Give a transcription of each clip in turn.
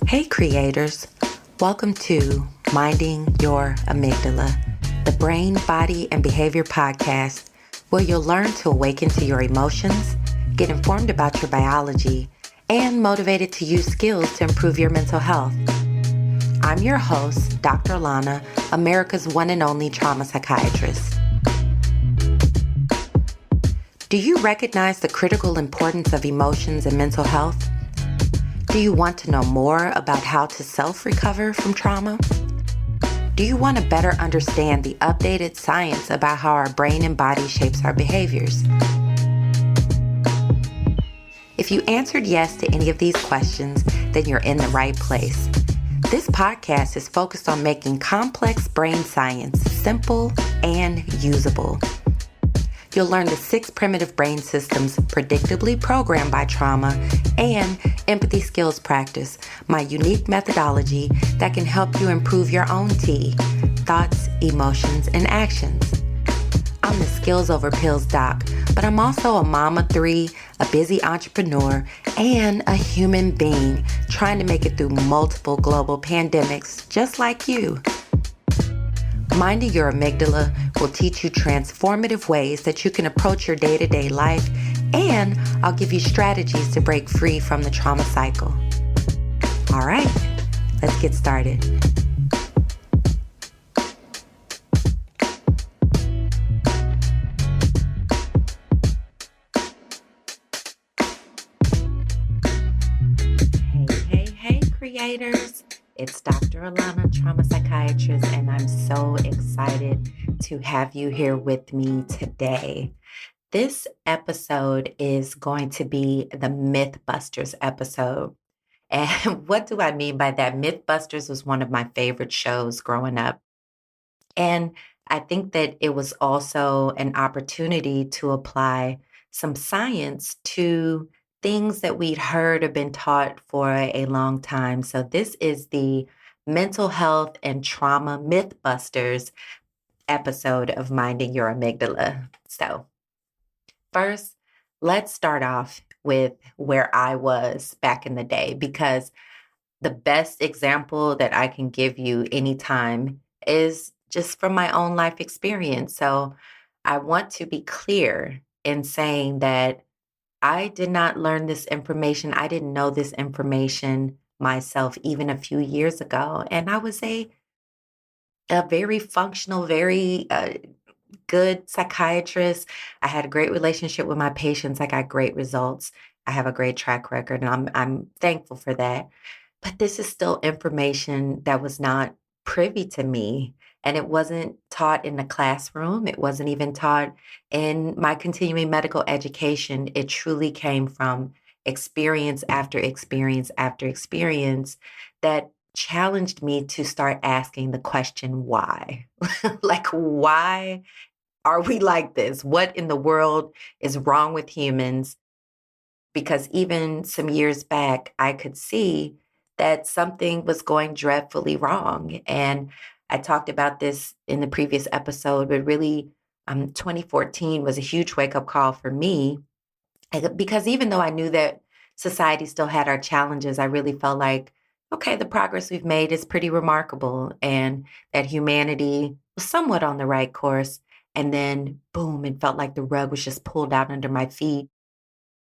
Hey creators, welcome to Minding Your Amygdala, the brain, body, and behavior podcast where you'll learn to awaken to your emotions, get informed about your biology, and motivated to use skills to improve your mental health. I'm your host, Dr. Alauna, America's one and only trauma psychiatrist. Do you recognize the critical importance of emotions and mental health? Do you want to know more about how to self-recover from trauma? Do you want to better understand the updated science about how our brain and body shapes our behaviors? If you answered yes to any of these questions, then you're in the right place. This podcast is focused on making complex brain science simple and usable. You'll learn the 6 primitive brain systems predictably programmed by trauma and empathy skills practice, my unique methodology that can help you improve your own thoughts, emotions, and actions. I'm the Skills Over Pills doc, but I'm also a mama 3, a busy entrepreneur, and a human being trying to make it through multiple global pandemics just like you. Minding Your Amygdala will teach you transformative ways that you can approach your day-to-day life, and I'll give you strategies to break free from the trauma cycle. All right, let's get started. Hey, creators. It's Dr. Alauna, trauma psychiatrist, and I'm so excited to have you here with me today. This episode is going to be the Mythbusters episode. And what do I mean by that? Mythbusters was one of my favorite shows growing up. And I think that it was also an opportunity to apply some science to things that we'd heard or been taught for a long time. So this is the Mental Health and Trauma Mythbusters episode of Minding Your Amygdala. So first, let's start off with where I was back in the day, because the best example that I can give you anytime is just from my own life experience. So I want to be clear in saying that I did not learn this information. I didn't know this information myself even a few years ago. And I was a very functional, very good psychiatrist. I had a great relationship with my patients. I got great results. I have a great track record, and I'm thankful for that. But this is still information that was not privy to me. And it wasn't taught in the classroom. It wasn't even taught in my continuing medical education. It truly came from experience after experience after experience that challenged me to start asking the question, why? Like, why are we like this? What in the world is wrong with humans? Because even some years back, I could see that something was going dreadfully wrong. And I talked about this in the previous episode, but really 2014 was a huge wake-up call for me, because even though I knew that society still had our challenges, I really felt like, okay, the progress we've made is pretty remarkable, and that humanity was somewhat on the right course. And then, boom, it felt like the rug was just pulled out under my feet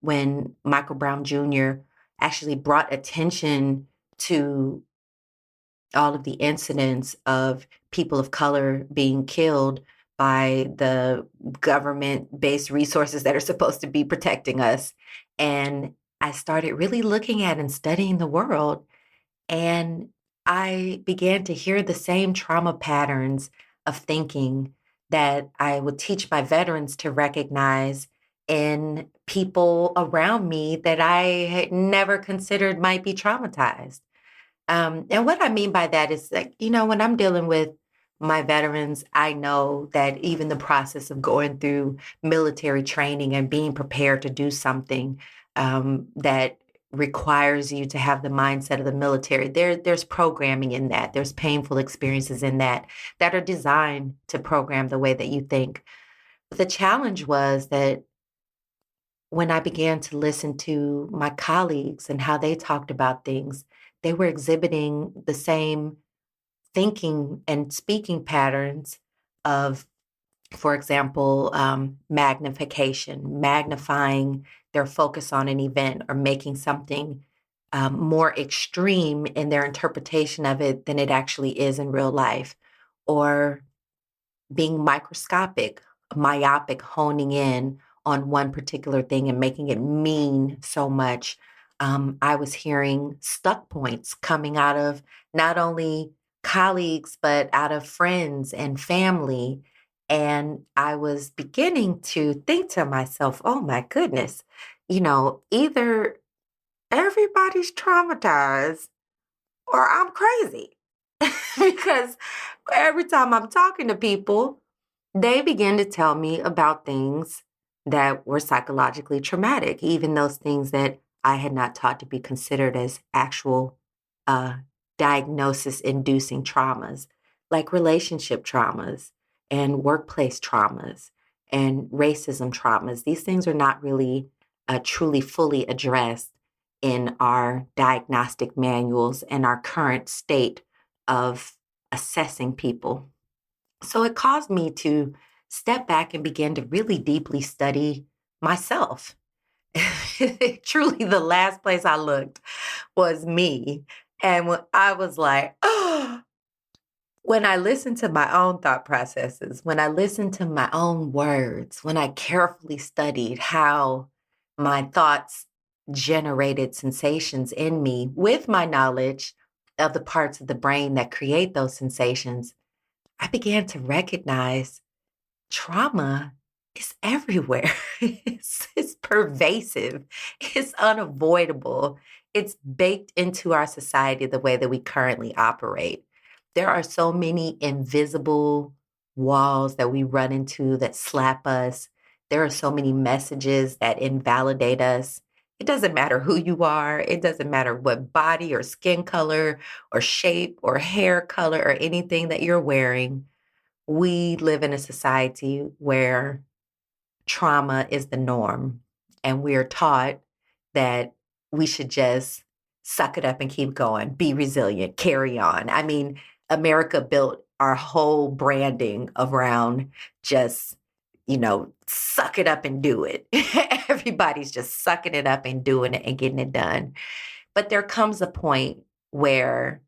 when Michael Brown Jr. actually brought attention to all of the incidents of people of color being killed by the government-based resources that are supposed to be protecting us. And I started really looking at and studying the world, and I began to hear the same trauma patterns of thinking that I would teach my veterans to recognize in people around me that I had never considered might be traumatized. And what I mean by that is, like, when I'm dealing with my veterans, I know that even the process of going through military training and being prepared to do something that requires you to have the mindset of the military, there's programming in that. There's painful experiences in that are designed to program the way that you think. But the challenge was that when I began to listen to my colleagues and how they talked about things, they were exhibiting the same thinking and speaking patterns of, for example, magnification, magnifying their focus on an event or making something more extreme in their interpretation of it than it actually is in real life, or being microscopic, myopic, honing in on one particular thing and making it mean so much. I was hearing stuck points coming out of not only colleagues, but out of friends and family. And I was beginning to think to myself, oh my goodness, either everybody's traumatized or I'm crazy. Because every time I'm talking to people, they begin to tell me about things that were psychologically traumatic, even those things that I had not taught to be considered as actual diagnosis-inducing traumas, like relationship traumas and workplace traumas and racism traumas. These things are not really truly fully addressed in our diagnostic manuals and our current state of assessing people. So it caused me to step back and begin to really deeply study myself. Truly, the last place I looked was me. And when I was like, oh, when I listened to my own thought processes, when I listened to my own words, when I carefully studied how my thoughts generated sensations in me with my knowledge of the parts of the brain that create those sensations, I began to recognize trauma is everywhere. It's pervasive. It's unavoidable. It's baked into our society the way that we currently operate. There are so many invisible walls that we run into that slap us. There are so many messages that invalidate us. It doesn't matter who you are. It doesn't matter what body or skin color or shape or hair color or anything that you're wearing. We live in a society where trauma is the norm, and we are taught that we should just suck it up and keep going, be resilient, carry on. I mean, America built our whole branding around just, suck it up and do it. Everybody's just sucking it up and doing it and getting it done. But there comes a point where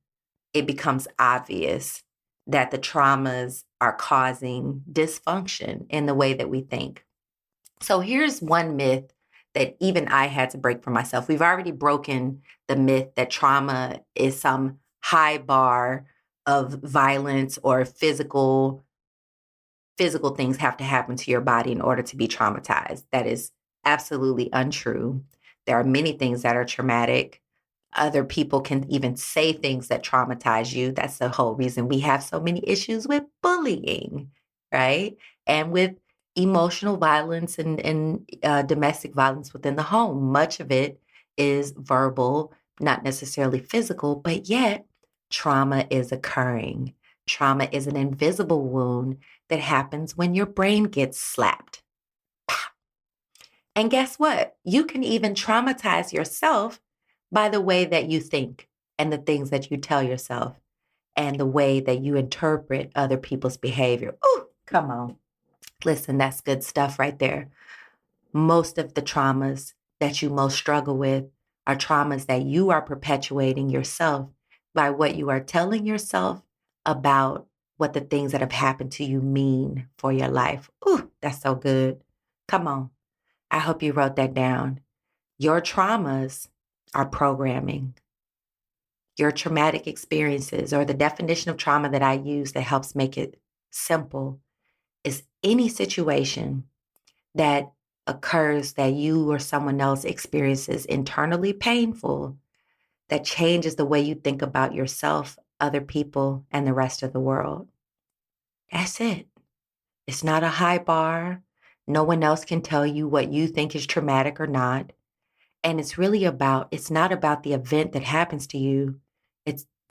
it becomes obvious that the traumas are causing dysfunction in the way that we think. So here's one myth that even I had to break for myself. We've already broken the myth that trauma is some high bar of violence or physical things have to happen to your body in order to be traumatized. That is absolutely untrue. There are many things that are traumatic. Other people can even say things that traumatize you. That's the whole reason we have so many issues with bullying, right? And with emotional violence and domestic violence within the home. Much of it is verbal, not necessarily physical, but yet trauma is occurring. Trauma is an invisible wound that happens when your brain gets slapped. And guess what? You can even traumatize yourself by the way that you think and the things that you tell yourself and the way that you interpret other people's behavior. Oh, come on. Listen, that's good stuff right there. Most of the traumas that you most struggle with are traumas that you are perpetuating yourself by what you are telling yourself about what the things that have happened to you mean for your life. Ooh, that's so good. Come on. I hope you wrote that down. Your traumas are programming. Your traumatic experiences, or the definition of trauma that I use that helps make it simple, is any situation that occurs that you or someone else experiences internally painful, that changes the way you think about yourself, other people, and the rest of the world. That's it. It's not a high bar. No one else can tell you what you think is traumatic or not. And it's not about the event that happens to you.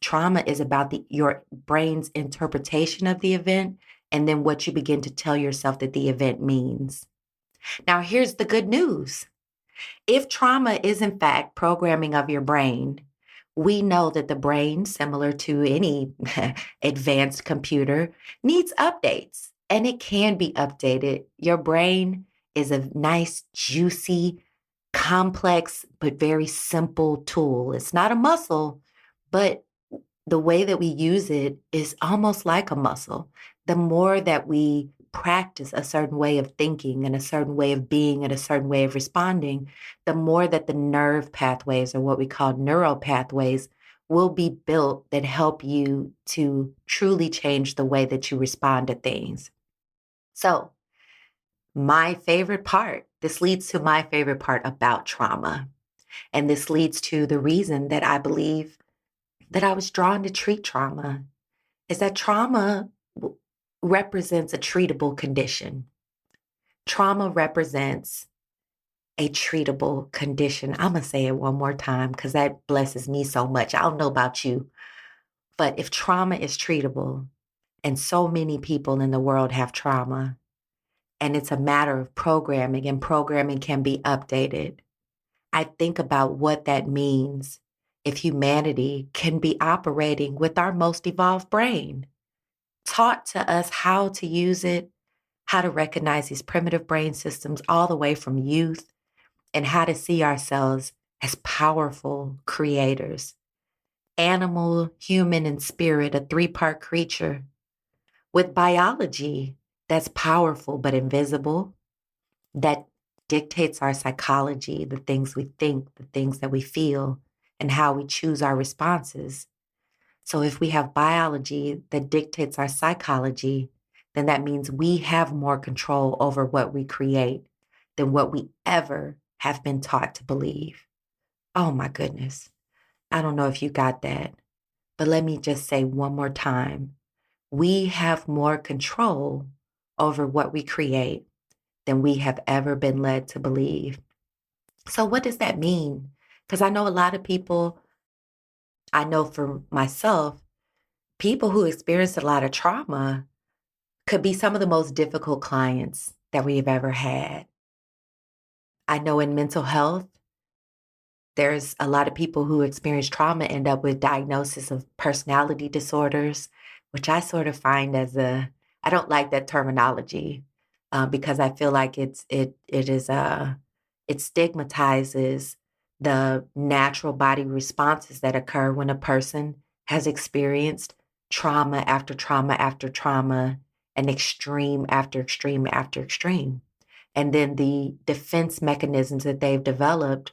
Trauma is about your brain's interpretation of the event and then what you begin to tell yourself that the event means. Now, here's the good news. If trauma is in fact programming of your brain, We know that the brain, similar to any advanced computer, needs updates, and it can be updated. Your brain is a nice, juicy, complex, but very simple tool. It's not a muscle, but the way that we use it is almost like a muscle. The more that we practice a certain way of thinking and a certain way of being and a certain way of responding, the more that the nerve pathways, or what we call neural pathways, will be built that help you to truly change the way that you respond to things. So, my favorite part, this leads to my favorite part about trauma. And this leads to the reason that I believe that I was drawn to treat trauma, is that trauma represents a treatable condition. Trauma represents a treatable condition. I'm going to say it one more time because that blesses me so much. I don't know about you, but if trauma is treatable, and so many people in the world have trauma, and it's a matter of programming, and programming can be updated, I think about what that means if humanity can be operating with our most evolved brain, taught to us how to use it, how to recognize these primitive brain systems all the way from youth, and how to see ourselves as powerful creators. Animal, human, and spirit, a three-part creature with biology that's powerful but invisible, that dictates our psychology, the things we think, the things that we feel, and how we choose our responses. So if we have biology that dictates our psychology, then that means we have more control over what we create than what we ever have been taught to believe. Oh my goodness. I don't know if you got that, but let me just say one more time. We have more control over what we create than we have ever been led to believe. So what does that mean? Because I know a lot of people, I know for myself, people who experienced a lot of trauma could be some of the most difficult clients that we have ever had. I know in mental health, there's a lot of people who experience trauma end up with diagnosis of personality disorders, which I sort of find I don't like that terminology because I feel like it stigmatizes the natural body responses that occur when a person has experienced trauma after trauma after trauma and extreme after extreme after extreme. And then the defense mechanisms that they've developed,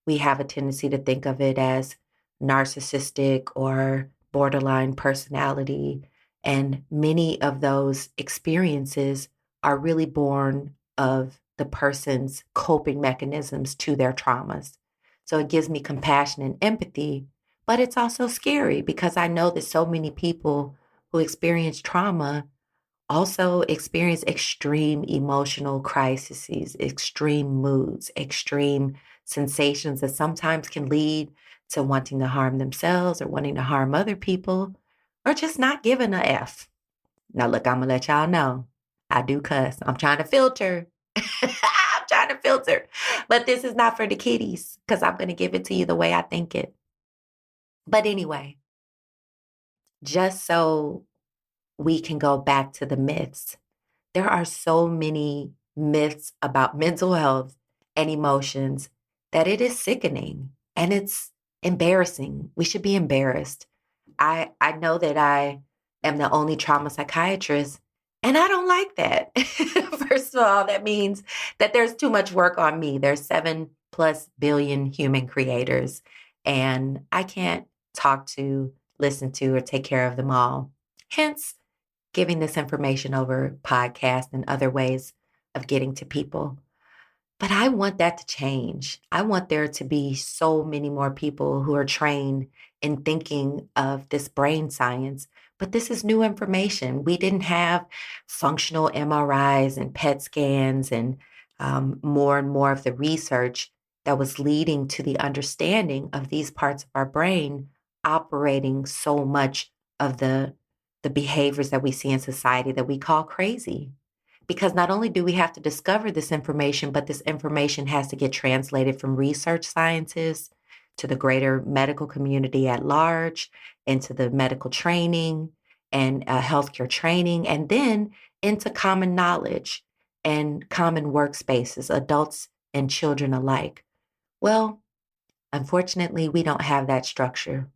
we have a tendency to think of it as narcissistic or borderline personality. And many of those experiences are really born of the person's coping mechanisms to their traumas. So it gives me compassion and empathy, but it's also scary because I know that so many people who experience trauma also experience extreme emotional crises, extreme moods, extreme sensations that sometimes can lead to wanting to harm themselves or wanting to harm other people or just not giving a F. Now, look, I'm going to let y'all know I do cuss. I'm trying to filter. I'm trying to filter. But this is not for the kiddies because I'm going to give it to you the way I think it. But anyway, just so we can go back to the myths. There are so many myths about mental health and emotions that it is sickening and it's embarrassing. We should be embarrassed. I know that I am the only trauma psychiatrist, and I don't like that. First of all, that means that there's too much work on me. There's 7+ billion human creators, and I can't talk to, listen to, or take care of them all. Hence, giving this information over podcasts and other ways of getting to people. But I want that to change. I want there to be so many more people who are trained in thinking of this brain science. But this is new information. We didn't have functional MRIs and PET scans and more and more of the research that was leading to the understanding of these parts of our brain operating so much of the behaviors that we see in society that we call crazy. Because not only do we have to discover this information, but this information has to get translated from research scientists to the greater medical community at large, into the medical training and healthcare training, and then into common knowledge and common workspaces, adults and children alike. Well, unfortunately, we don't have that structure.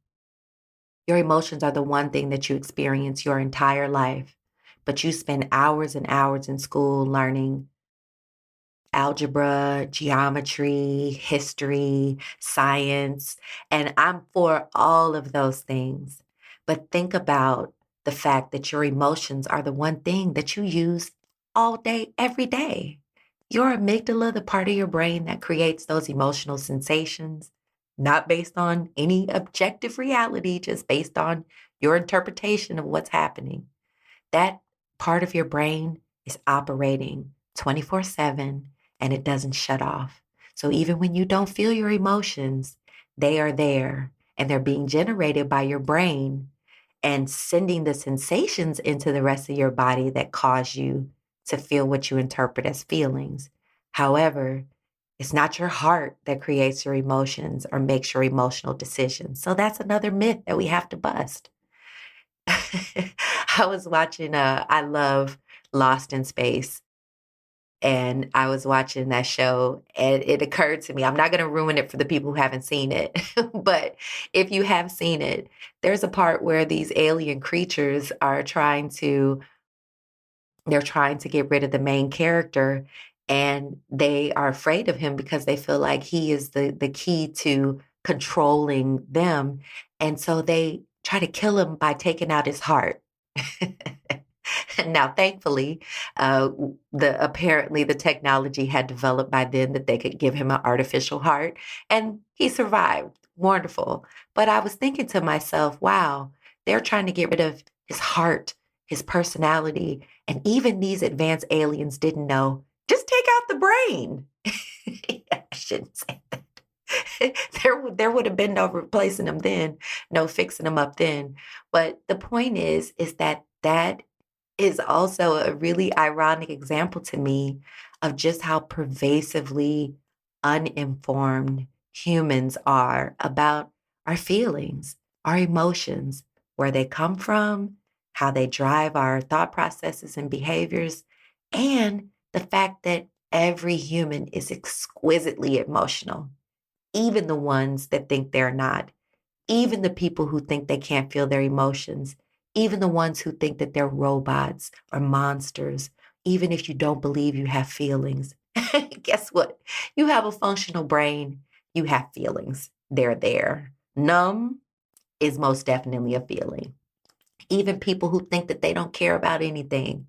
Your emotions are the one thing that you experience your entire life, but you spend hours and hours in school learning algebra, geometry, history, science, and I'm for all of those things. But think about the fact that your emotions are the one thing that you use all day, every day. Your amygdala, the part of your brain that creates those emotional sensations, not based on any objective reality, just based on your interpretation of what's happening. That part of your brain is operating 24/7 and it doesn't shut off. So even when you don't feel your emotions, they are there and they're being generated by your brain and sending the sensations into the rest of your body that cause you to feel what you interpret as feelings. However, it's not your heart that creates your emotions or makes your emotional decisions. So that's another myth that we have to bust. I was watching, I love Lost in Space. And I was watching that show and it occurred to me, I'm not going to ruin it for the people who haven't seen it, but if you have seen it, there's a part where these alien creatures are they're trying to get rid of the main character and they are afraid of him because they feel like he is the key to controlling them. And so they try to kill him by taking out his heart. Now, thankfully, apparently the technology had developed by then that they could give him an artificial heart, and he survived. Wonderful. But I was thinking to myself, wow, they're trying to get rid of his heart, his personality, and even these advanced aliens didn't know. Just take out the brain. I shouldn't say that. There would have been no replacing them then, no fixing them up then. But the point is that is also a really ironic example to me of just how pervasively uninformed humans are about our feelings, our emotions, where they come from, how they drive our thought processes and behaviors, and the fact that every human is exquisitely emotional, even the ones that think they're not. Even the people who think they can't feel their emotions, even the ones who think that they're robots or monsters, even if you don't believe you have feelings. Guess what? You have a functional brain, you have feelings. They're there. Numb is most definitely a feeling. Even people who think that they don't care about anything,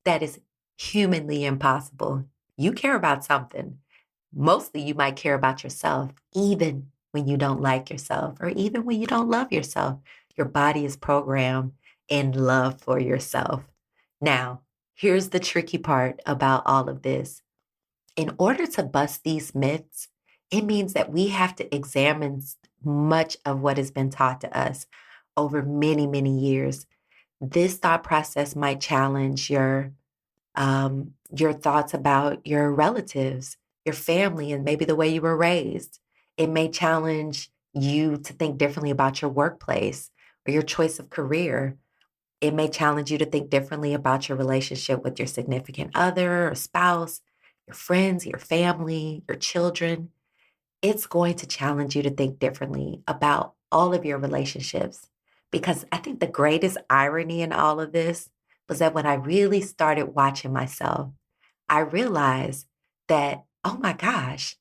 that is humanly impossible. You care about something. Mostly you might care about yourself, even when you don't like yourself or even when you don't love yourself. Your body is programmed in love for yourself. Now, here's the tricky part about all of this. In order to bust these myths, it means that we have to examine much of what has been taught to us over many, many years. This thought process might challenge your thoughts about your relatives, your family, and maybe the way you were raised. It may challenge you to think differently about your workplace or your choice of career. It may challenge you to think differently about your relationship with your significant other or spouse, your friends, your family, your children. It's going to challenge you to think differently about all of your relationships. Because I think the greatest irony in all of this was that when I really started watching myself, I realized that, oh my gosh,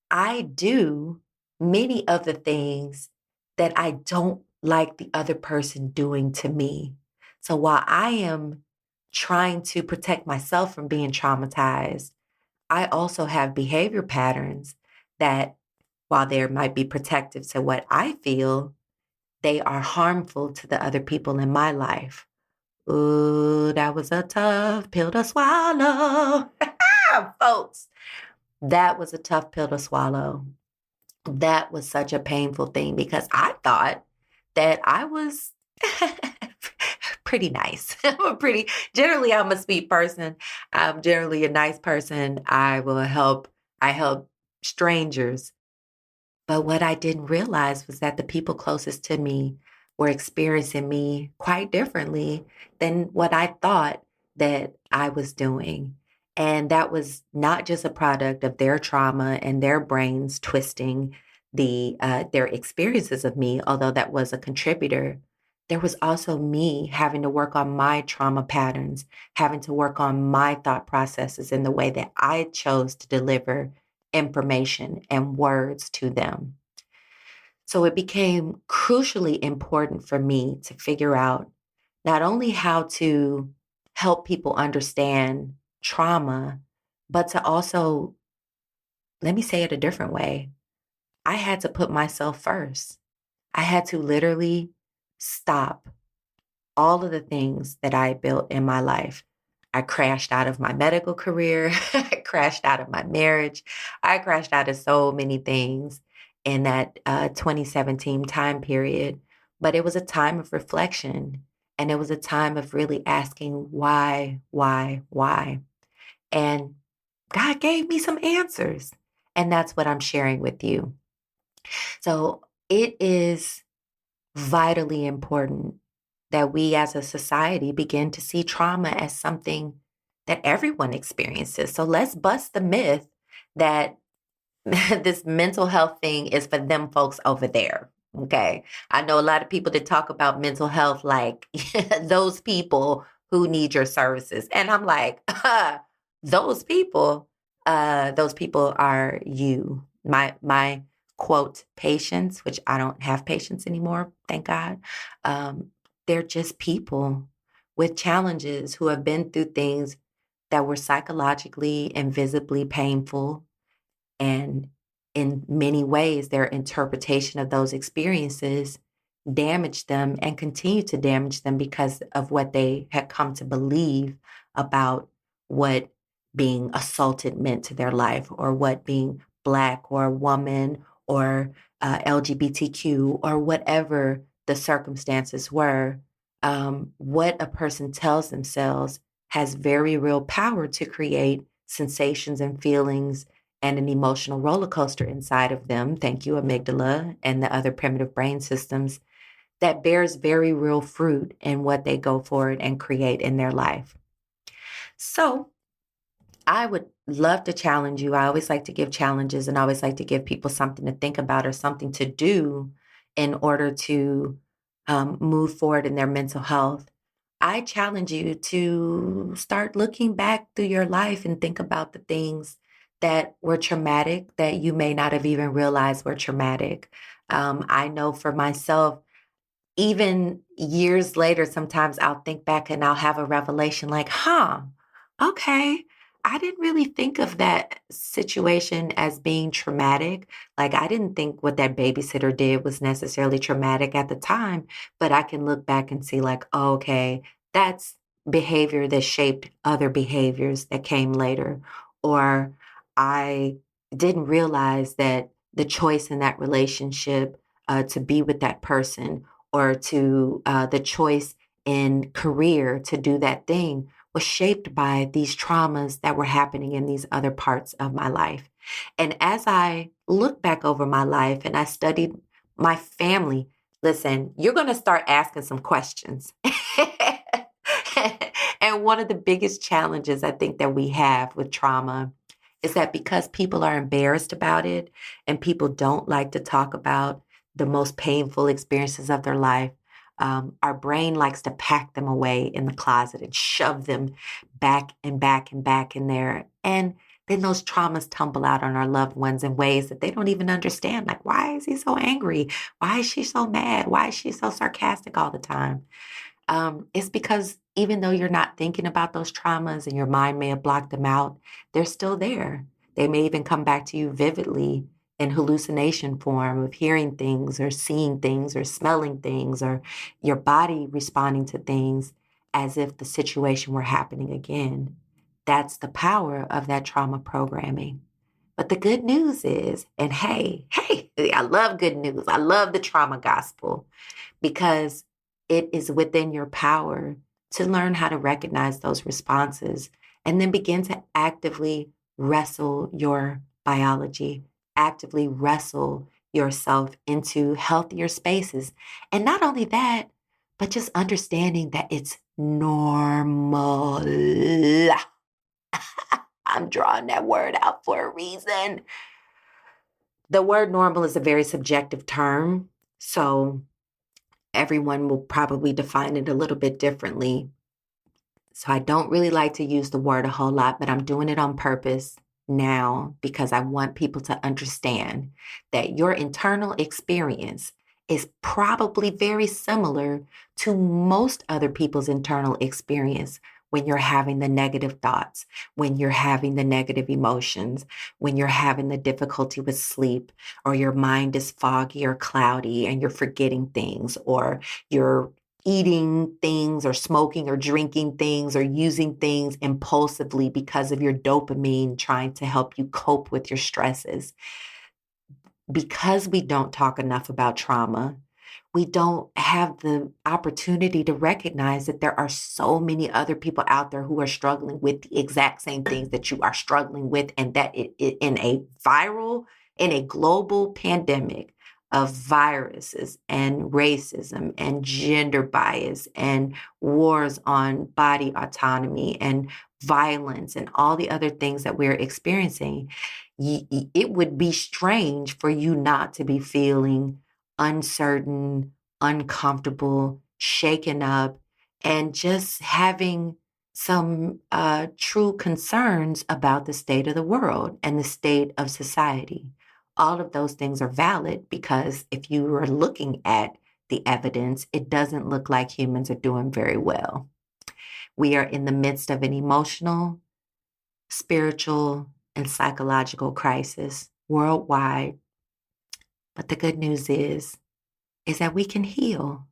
I do many of the things that I don't like the other person doing to me. So while I am trying to protect myself from being traumatized, I also have behavior patterns that, while they might be protective to what I feel, they are harmful to the other people in my life. Ooh, that was a tough pill to swallow. Folks, that was a tough pill to swallow. That was such a painful thing because I thought that I was pretty nice. Generally, I'm a sweet person. I'm generally a nice person. I help strangers. But what I didn't realize was that the people closest to me were experiencing me quite differently than what I thought that I was doing. And that was not just a product of their trauma and their brains twisting their experiences of me, although that was a contributor. There was also me having to work on my trauma patterns, having to work on my thought processes in the way that I chose to deliver information and words to them. So it became crucially important for me to figure out not only how to help people understand trauma, but to also, let me say it a different way. I had to put myself first. I had to literally stop all of the things that I built in my life. I crashed out of my medical career. I crashed out of my marriage. I crashed out of so many things in that 2017 time period. But it was a time of reflection. And it was a time of really asking why? And God gave me some answers. And that's what I'm sharing with you. So it is vitally important that we as a society begin to see trauma as something that everyone experiences. So let's bust the myth that this mental health thing is for them folks over there. Okay. I know a lot of people that talk about mental health like those people who need your services. And I'm like, those people are you. My quote patients, which I don't have patients anymore, thank God. They're just people with challenges who have been through things that were psychologically and visibly painful. And in many ways, their interpretation of those experiences damaged them and continue to damage them because of what they had come to believe about what being assaulted meant to their life, or what being Black or a woman or LGBTQ or whatever the circumstances were. What a person tells themselves has very real power to create sensations and feelings and an emotional roller coaster inside of them. Thank you, amygdala and the other primitive brain systems, that bears very real fruit in what they go forward and create in their life. So I would love to challenge you. I always like to give challenges and I always like to give people something to think about or something to do in order to move forward in their mental health. I challenge you to start looking back through your life and think about the things that were traumatic that you may not have even realized were traumatic. I know for myself, even years later, sometimes I'll think back and I'll have a revelation like, okay, I didn't really think of that situation as being traumatic. Like, I didn't think what that babysitter did was necessarily traumatic at the time, but I can look back and see like, oh, okay, that's behavior that shaped other behaviors that came later. Or I didn't realize that the choice in that relationship to be with that person, or to the choice in career to do that thing, was shaped by these traumas that were happening in these other parts of my life. And as I look back over my life and I studied my family, listen, you're going to start asking some questions. And one of the biggest challenges I think that we have with trauma is that because people are embarrassed about it and people don't like to talk about the most painful experiences of their life, our brain likes to pack them away in the closet and shove them back and back and back in there. And then those traumas tumble out on our loved ones in ways that they don't even understand. Like, why is he so angry? Why is she so mad? Why is she so sarcastic all the time? It's because even though you're not thinking about those traumas and your mind may have blocked them out, they're still there. They may even come back to you vividly in hallucination form of hearing things or seeing things or smelling things, or your body responding to things as if the situation were happening again. That's the power of that trauma programming. But the good news is, and hey, I love good news. I love the trauma gospel, because it is within your power to learn how to recognize those responses and then begin to actively wrestle your biology, actively wrestle yourself into healthier spaces. And not only that, but just understanding that it's normal. I'm drawing that word out for a reason. The word normal is a very subjective term, so everyone will probably define it a little bit differently. So I don't really like to use the word a whole lot, but I'm doing it on purpose now because I want people to understand that your internal experience is probably very similar to most other people's internal experience when you're having the negative thoughts, when you're having the negative emotions, when you're having the difficulty with sleep, or your mind is foggy or cloudy and you're forgetting things, or you're eating things or smoking or drinking things or using things impulsively because of your dopamine trying to help you cope with your stresses. Because we don't talk enough about trauma, we don't have the opportunity to recognize that there are so many other people out there who are struggling with the exact same things that you are struggling with, and that in a global pandemic of viruses and racism and gender bias and wars on body autonomy and violence and all the other things that we're experiencing, it would be strange for you not to be feeling uncertain, uncomfortable, shaken up, and just having some true concerns about the state of the world and the state of society. All of those things are valid because if you are looking at the evidence, it doesn't look like humans are doing very well. We are in the midst of an emotional, spiritual, and psychological crisis worldwide. But the good news is that we can heal.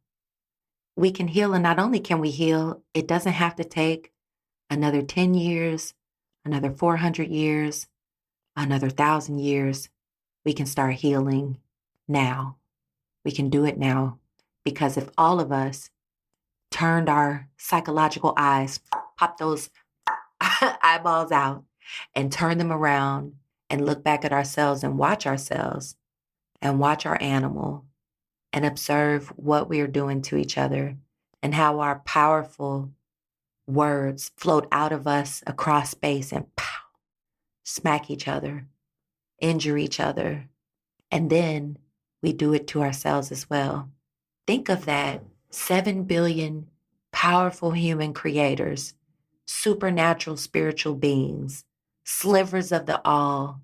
We can heal, and not only can we heal, it doesn't have to take another 10 years, another 400 years, another 1,000 years. We can start healing now. We can do it now, because if all of us turned our psychological eyes, pop those eyeballs out and turn them around and look back at ourselves and watch ourselves and watch our animal and observe what we are doing to each other and how our powerful words float out of us across space and pow, smack each other, injure each other, and then we do it to ourselves as well. Think of that. 7 billion powerful human creators, supernatural spiritual beings, slivers of the all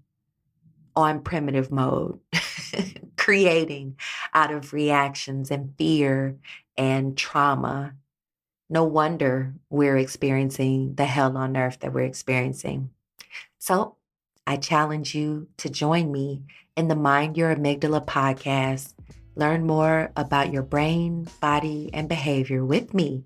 on primitive mode, creating out of reactions and fear and trauma. No wonder we're experiencing the hell on earth that we're experiencing. So I challenge you to join me in the Mind Your Amygdala podcast. Learn more about your brain, body, and behavior with me.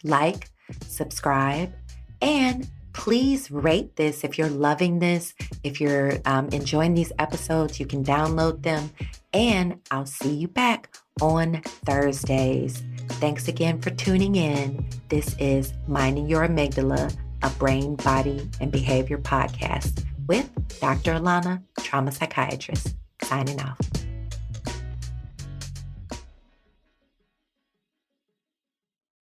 Like, subscribe, and please rate this. If you're loving this, if you're enjoying these episodes, you can download them, and I'll see you back on Thursdays. Thanks again for tuning in. This is Minding Your Amygdala, a brain, body, and behavior podcast with Dr. Alauna, trauma psychiatrist, signing off.